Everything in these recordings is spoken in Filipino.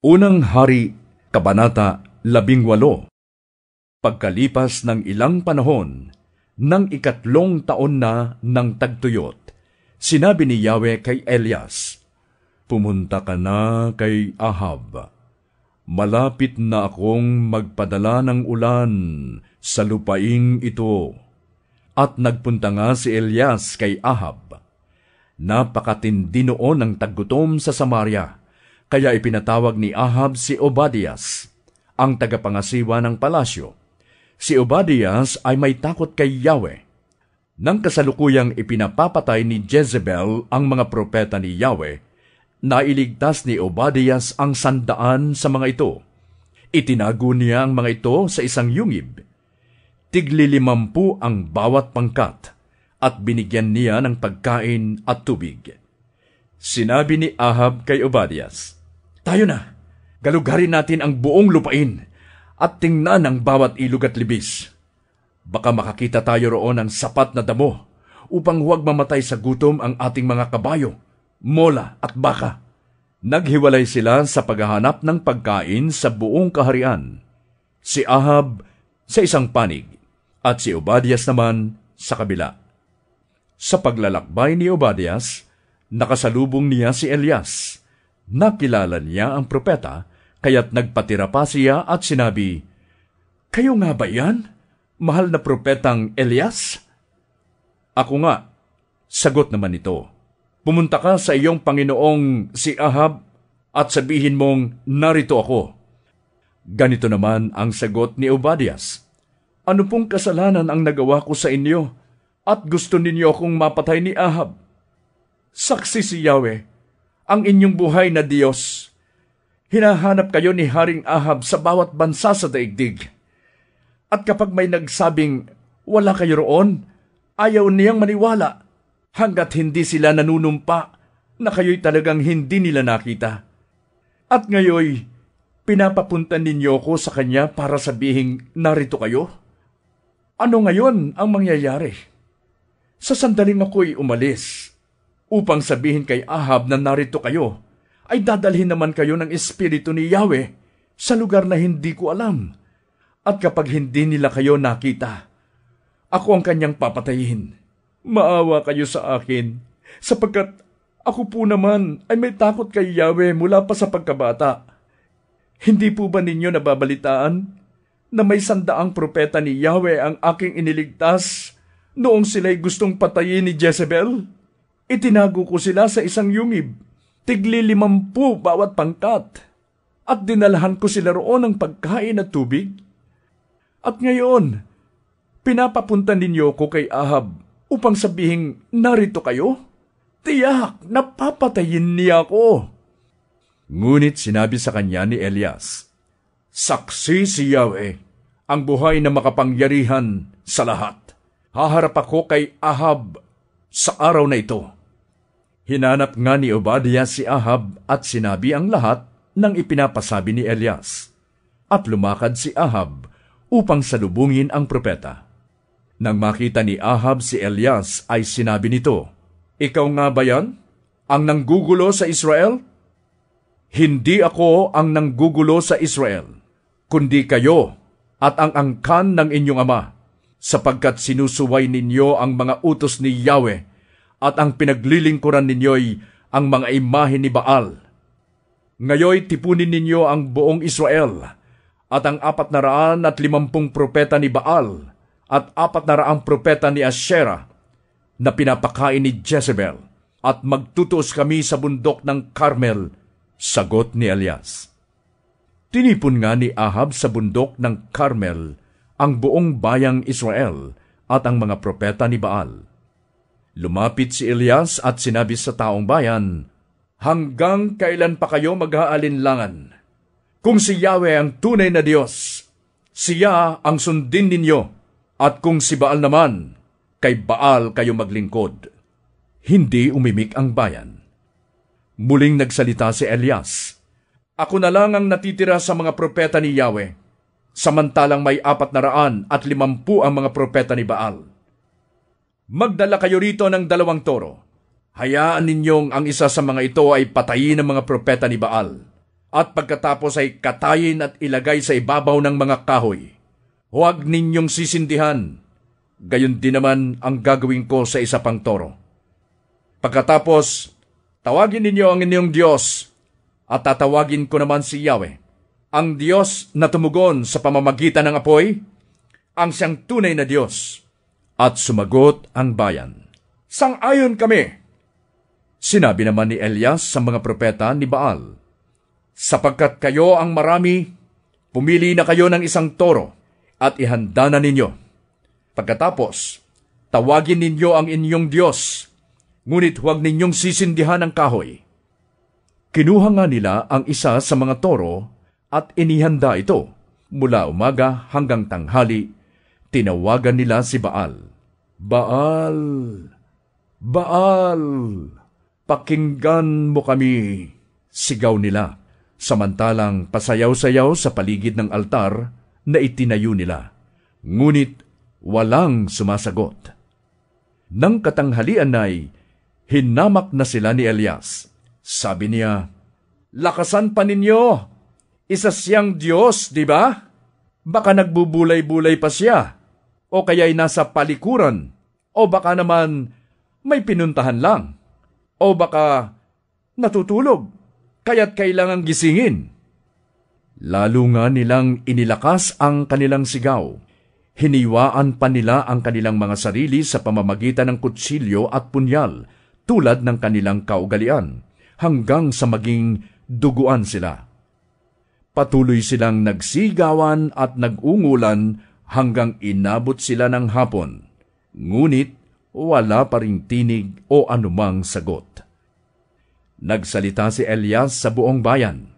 Unang Hari, Kabanata 18. Pagkalipas ng ilang panahon, ng 3 taon na ng tagtuyot, sinabi ni Yahweh kay Elias, "Pumunta ka na kay Ahab. Malapit na akong magpadala ng ulan sa lupaing ito." At nagpunta nga si Elias kay Ahab. Napakatindi noon ng taggutom sa Samaria, kaya ipinatawag ni Ahab si Obadias, ang tagapangasiwa ng palasyo. Si Obadias ay may takot kay Yahweh. Nang kasalukuyang ipinapapatay ni Jezebel ang mga propeta ni Yahweh, nailigtas ni Obadias ang 100 sa mga ito. Itinago niya ang mga ito sa isang yungib. Tigli-50 ang bawat pangkat, at binigyan niya ng pagkain at tubig. Sinabi ni Ahab kay Obadias, "Tayo na, galugarin natin ang buong lupain, at tingnan ang bawat ilog at libis. Baka makakita tayo roon ng sapat na damo, upang huwag mamatay sa gutom ang ating mga kabayo, mola at baka." Naghiwalay sila sa paghahanap ng pagkain sa buong kaharian. Si Ahab sa isang panig, at si Obadias naman sa kabila. Sa paglalakbay ni Obadias, nakasalubong niya si Elias. Nakilala niya ang propeta, kaya't nagpatira pa siya at sinabi, "Kayo nga ba yan, mahal na propetang Elias?" "Ako nga," sagot naman ito. "Pumunta ka sa iyong Panginoong si Ahab at sabihin mong, narito ako." Ganito naman ang sagot ni Obadias, "Ano pong kasalanan ang nagawa ko sa inyo, at gusto ninyo akong mapatay ni Ahab? Saksi si Yahweh, ang inyong buhay na Diyos. Hinahanap kayo ni Haring Ahab sa bawat bansa sa daigdig. At kapag may nagsabing wala kayo roon, ayaw niyang maniwala, hanggat hindi sila nanunumpa na kayo'y talagang hindi nila nakita. At ngayoy, pinapapunta ninyo ko sa kanya para sabihing narito kayo? Ano ngayon ang mangyayari? Sa sandaling ako'y umalis, upang sabihin kay Ahab na narito kayo, ay dadalhin naman kayo ng Espiritu ni Yahweh sa lugar na hindi ko alam. At kapag hindi nila kayo nakita, ako ang kanyang papatayin. Maawa kayo sa akin, sapagkat ako po naman ay may takot kay Yahweh mula pa sa pagkabata. Hindi po ba ninyo nababalitaan na may 100 propeta ni Yahweh ang aking iniligtas noong sila'y gustong patayin ni Jezebel? Itinago ko sila sa isang yungib, tigli-50 bawat pangkat, at dinalahan ko sila roon ng pagkain at tubig. At ngayon, pinapapunta ninyo ko kay Ahab upang sabihing narito kayo? Tiyak, napapatayin niya ako." Ngunit sinabi sa kanya ni Elias, "Saksi si Yahweh, ang buhay na makapangyarihan sa lahat. Haharap ako kay Ahab sa araw na ito." Hinanap nga ni Obadias si Ahab at sinabi ang lahat ng ipinapasabi ni Elias. At lumakad si Ahab upang salubungin ang propeta. Nang makita ni Ahab si Elias ay sinabi nito, "Ikaw nga ba yan, ang nanggugulo sa Israel?" "Hindi ako ang nanggugulo sa Israel, kundi kayo at ang angkan ng inyong ama, sapagkat sinusuway ninyo ang mga utos ni Yahweh, at ang pinaglilingkuran ninyo'y ang mga imahe ni Baal. Ngayoy tipunin ninyo ang buong Israel, at ang 450 propeta ni Baal, at 400 propeta ni Asherah, na pinapakain ni Jezebel, at magtutuos kami sa bundok ng Carmel." Sagot ni Elias. Tinipon nga ni Ahab sa bundok ng Carmel ang buong bayang Israel at ang mga propeta ni Baal. Lumapit si Elias at sinabi sa taong bayan, "Hanggang kailan pa kayo mag-aalinlangan? Kung si Yahweh ang tunay na Diyos, siya ang sundin ninyo, at kung si Baal naman, kay Baal kayo maglingkod." Hindi umimik ang bayan. Muling nagsalita si Elias, "Ako na lang ang natitira sa mga propeta ni Yahweh, samantalang may 450 ang mga propeta ni Baal. Magdala kayo rito ng 2 toro. Hayaan ninyong ang isa sa mga ito ay patayin ng mga propeta ni Baal, at pagkatapos ay katayin at ilagay sa ibabaw ng mga kahoy. Huwag ninyong sisindihan. Gayon din naman ang gagawin ko sa isa pang toro. Pagkatapos, tawagin ninyo ang inyong Diyos, at tatawagin ko naman si Yahweh, ang Diyos na tumugon sa pamamagitan ng apoy, ang siyang tunay na Diyos. At sumagot ang bayan, "Sang-ayon kami." Sinabi naman ni Elias sa mga propeta ni Baal, "Sapagkat kayo ang marami, pumili na kayo ng isang toro at ihanda na ninyo. Pagkatapos, tawagin ninyo ang inyong Diyos, ngunit huwag ninyong sisindihan ang kahoy." Kinuha nga nila ang isa sa mga toro at inihanda ito. Mula umaga hanggang tanghali, tinawagan nila si Baal. "Baal! Baal! Pakinggan mo kami!" sigaw nila, samantalang pasayaw-sayaw sa paligid ng altar na itinayo nila. Ngunit walang sumasagot. Nang katanghalian ay hinamak na sila ni Elias. Sabi niya, "Lakasan pa ninyo! Isa siyang Diyos, di ba? Baka nagbubulay-bulay pa siya, o kaya'y nasa palikuran, o baka naman may pinuntahan lang, o baka natutulog, kaya't kailangang gisingin." Lalo nga nilang inilakas ang kanilang sigaw. Hiniwaan pa nila ang kanilang mga sarili sa pamamagitan ng kutsilyo at punyal, tulad ng kanilang kaugalian, hanggang sa maging duguan sila. Patuloy silang nagsigawan at nagungulan hanggang inabot sila ng hapon, ngunit wala pa ring tinig o anumang sagot. Nagsalita si Elias sa buong bayan,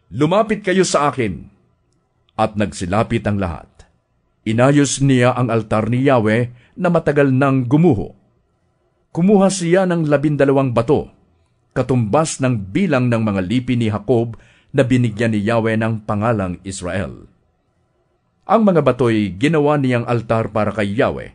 "Lumapit kayo sa akin." At nagsilapit ang lahat. Inayos niya ang altar ni Yahweh na matagal nang gumuho. Kumuha siya ng 12 bato, katumbas ng bilang ng mga lipi ni Jacob na binigyan ni Yahweh ng pangalang Israel. Ang mga bato'y ginawa niyang altar para kay Yahweh.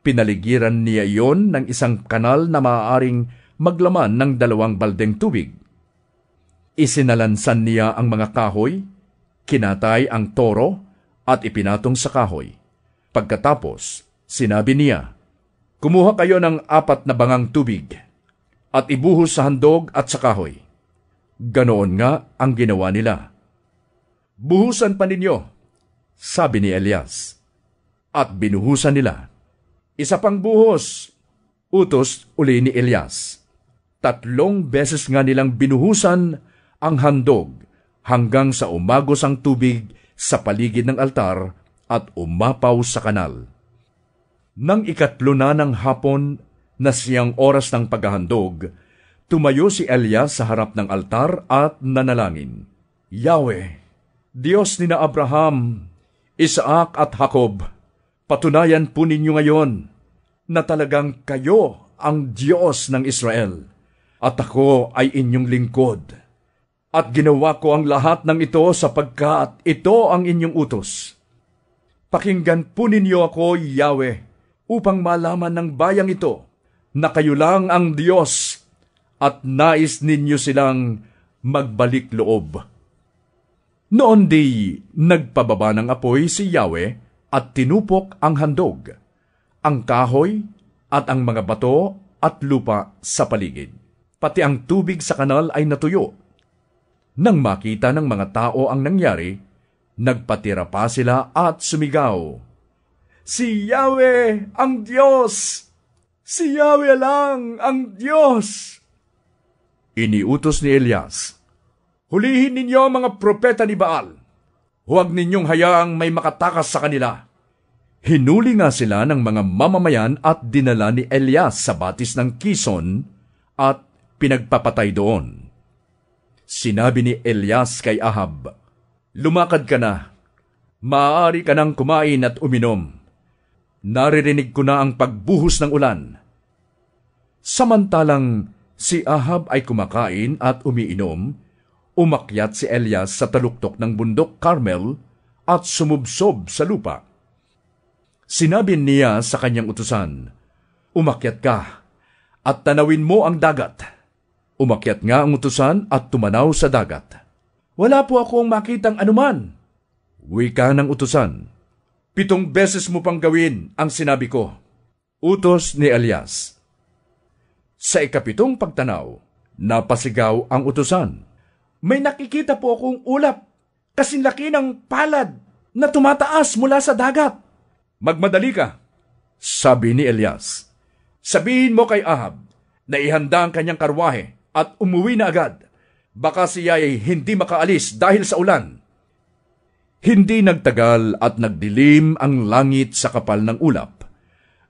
Pinaligiran niya iyon ng isang kanal na maaaring maglaman ng 2 baldeng tubig. Isinalansan niya ang mga kahoy, kinatay ang toro, at ipinatong sa kahoy. Pagkatapos, sinabi niya, "Kumuha kayo ng 4 na bangang tubig, at ibuhos sa handog at sa kahoy." Ganoon nga ang ginawa nila. "Buhusan pa ninyo," sabi ni Elias. At binuhusan nila. "Isa pang buhos," utos uli ni Elias. 3 beses nga nilang binuhusan ang handog hanggang sa umagos ang tubig sa paligid ng altar at umapaw sa kanal. Nang 3 na ng hapon na siyang oras ng paghahandog, tumayo si Elias sa harap ng altar at nanalangin, "Yahweh, Diyos ni na Abraham, Isaac at Jacob, patunayan po ninyo ngayon na talagang kayo ang Diyos ng Israel, at ako ay inyong lingkod. At ginawa ko ang lahat ng ito sapagkat ito ang inyong utos. Pakinggan po ninyo ako, Yahweh, upang malaman ng bayang ito na kayo lang ang Diyos at nais ninyo silang magbalik loob." Noon di nagpababa ng apoy si Yahweh at tinupok ang handog, ang kahoy at ang mga bato at lupa sa paligid. Pati ang tubig sa kanal ay natuyo. Nang makita ng mga tao ang nangyari, nagpatira pa sila at sumigaw, "Si Yahweh ang Diyos! Si Yahweh lang ang Diyos!" Iniutos ni Elias, "Hulihin ninyo ang mga propeta ni Baal. Huwag ninyong hayaang may makatakas sa kanila." Hinuli nga sila ng mga mamamayan at dinala ni Elias sa batis ng Kison at pinagpapatay doon. Sinabi ni Elias kay Ahab, "Lumakad ka na. Maaari ka nang kumain at uminom. Naririnig ko na ang pagbuhos ng ulan." Samantalang si Ahab ay kumakain at umiinom, umakyat si Elias sa taluktok ng bundok Carmel at sumubsob sa lupa. Sinabi niya sa kanyang utusan, "Umakyat ka at tanawin mo ang dagat." Umakyat nga ang utusan at tumanaw sa dagat. Wala po akong makitang anuman. Wika ng utusan. 7 beses mo pang gawin ang sinabi ko. Utos ni Elias. Sa 7 pagtanaw, napasigaw ang utusan. May nakikita po akong ulap, kasing laki ng palad na tumataas mula sa dagat. Magmadali ka, sabi ni Elias. Sabihin mo kay Ahab na ihanda ang kanyang karwahe at umuwi na agad. Baka siya ay hindi makaalis dahil sa ulan. Hindi nagtagal at nagdilim ang langit sa kapal ng ulap.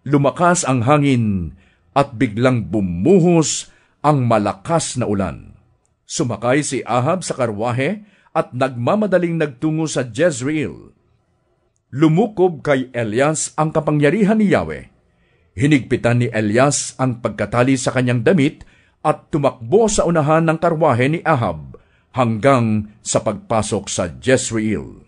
Lumakas ang hangin at biglang bumuhos ang malakas na ulan. Sumakay si Ahab sa karwahe at nagmamadaling nagtungo sa Jezreel. Lumukob kay Elias ang kapangyarihan ni Yahweh. Hinigpitan ni Elias ang pagkatali sa kanyang damit at tumakbo sa unahan ng karwahe ni Ahab hanggang sa pagpasok sa Jezreel.